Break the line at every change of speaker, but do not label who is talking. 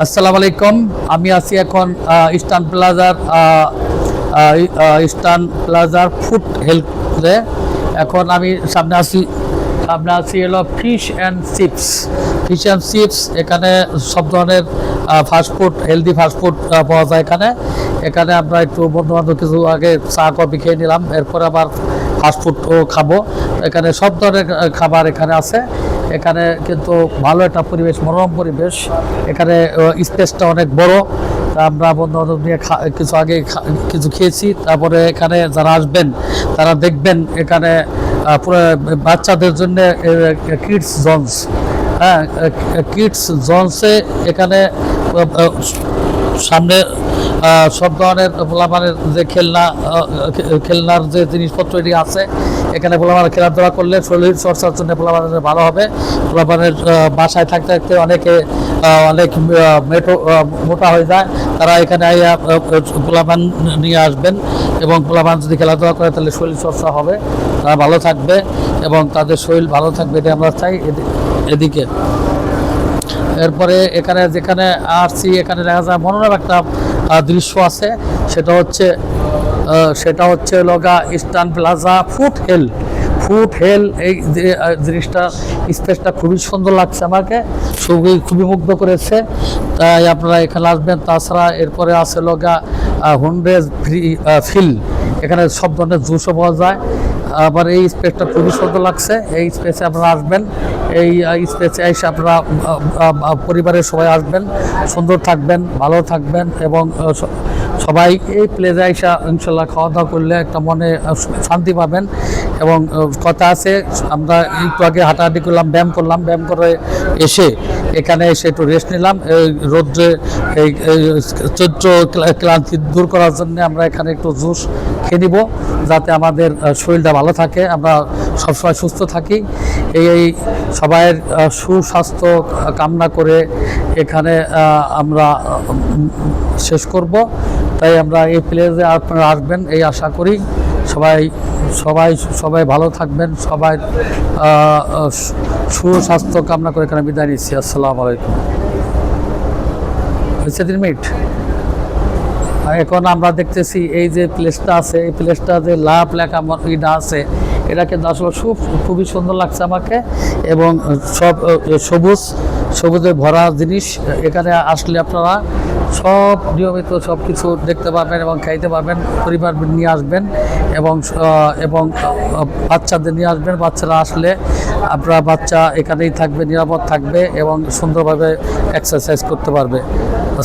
আসসালামু আলাইকুম। আমি আছি এখন ইস্টার্ন প্লাজার ফুড হেলথে। এখন আমি সামনে আছি হলো ফিশ অ্যান্ড চিপস। এখানে সব ধরনের ফাস্টফুড, হেলদি ফাস্টফুড পাওয়া যায়। এখানে আমরা একটু বন্ধুবান্ধব কিছু আগে চা কফি খেয়ে নিলাম, এরপর আবার ফাস্টফুডও খাবো। এখানে সব ধরনের খাবার এখানে আছে। এখানে কিন্তু ভালো একটা পরিবেশ, মনোরম পরিবেশ। এখানে স্পেসটা অনেক বড়। আমরা বন্ধু-বান্ধব নিয়ে কিছু খেয়েছি। তারপরে এখানে যারা আসবেন তারা দেখবেন এখানে পুরো বাচ্চাদের জন্য কিডস জোনস, কিডস জোনসে এখানে সামনে সব ধরনের পোলাপানের যে খেলনার যে জিনিসপত্র এটি আছে। এখানে পোলাপানের খেলাধুলা করলে শরীর চর্চার জন্য পোলাপানের ভালো হবে। পোলাপানের বাসায় থাকতে থাকতে অনেক মোটা হয়ে যায়। তারা এখানে পোলাপান নিয়ে আসবেন এবং পোলাপান যদি খেলাধুলা করে তাহলে শরীর চর্চা হবে, তারা ভালো থাকবে এবং তাদের শরীর ভালো থাকবে, এটা আমরা চাই। এদিকে এরপরে যেখানে আসছি এখানে দেখা যায় মনোরম একটা দৃশ্য আছে। সেটা হচ্ছে লগা ইস্টার্ন প্লাজা ফুড হেল। এই জিনিসটা, স্পেসটা খুবই সুন্দর লাগছে, আমাকে খুবই মুগ্ধ করেছে। তাই আপনারা এখানে আসবেন। তাছাড়া এরপরে আছে লগা হুন্ড্রেজ ফিল। এখানে সব ধরনের জুসও পাওয়া যায়। আবার এই স্পেসটা খুবই সুন্দর লাগছে। এই স্পেসে আপনারা আসবেন। এই স্পেসে এসে আপনারা পরিবারের সবাই আসবেন, সুন্দর থাকবেন, ভালো থাকবেন এবং সবাই এই প্লেসে এসে ইনশাল্লাহ খাওয়া দাওয়া করলে একটা মনে শান্তি পাবেন। এবং কথা আছে, আমরা একটু আগে হাঁটাহাঁটি করলাম, ব্যায়াম করে এসে এখানে এসে একটু রেস্ট নিলাম। এই রোদ্রে এই চৈত্র ক্লান্তি দূর করার জন্য আমরা এখানে একটু জুস খেয়ে নিব, যাতে আমাদের শরীরটা ভালো থাকে, আমরা সবসময় সুস্থ থাকি। এই সবাইয়ের সুস্বাস্থ্য কামনা করে এখানে আমরা শেষ করব। তাই আমরা এই প্লেসে আপনারা আসবেন এই আশা করি। সবাই ভালো থাকবেন, সবাই সুস্বাস্থ্য কামনা করে এখানে বিদায় নিচ্ছি। আসসালামু আলাইকুম। 3 মিনিট। এখন আমরা দেখতেছি এই যে প্লেসটা আছে, এই প্লেসটা যে লাভ লেখা ইটা আছে, এটা কিন্তু আসলে খুবই সুন্দর লাগছে আমাকে। এবং সব সবুজে ভরা জিনিস। এখানে আসলে আপনারা সব নিয়মিত সব কিছু দেখতে পাবেন এবং খাইতে পারবেন। পরিবার নিয়ে আসবেন এবং বাচ্চাদের নিয়ে আসবেন। বাচ্চারা আসলে আপনারা বাচ্চা এখানেই থাকবে, নিরাপদ থাকবে এবং সুন্দরভাবে এক্সারসাইজ করতে পারবে।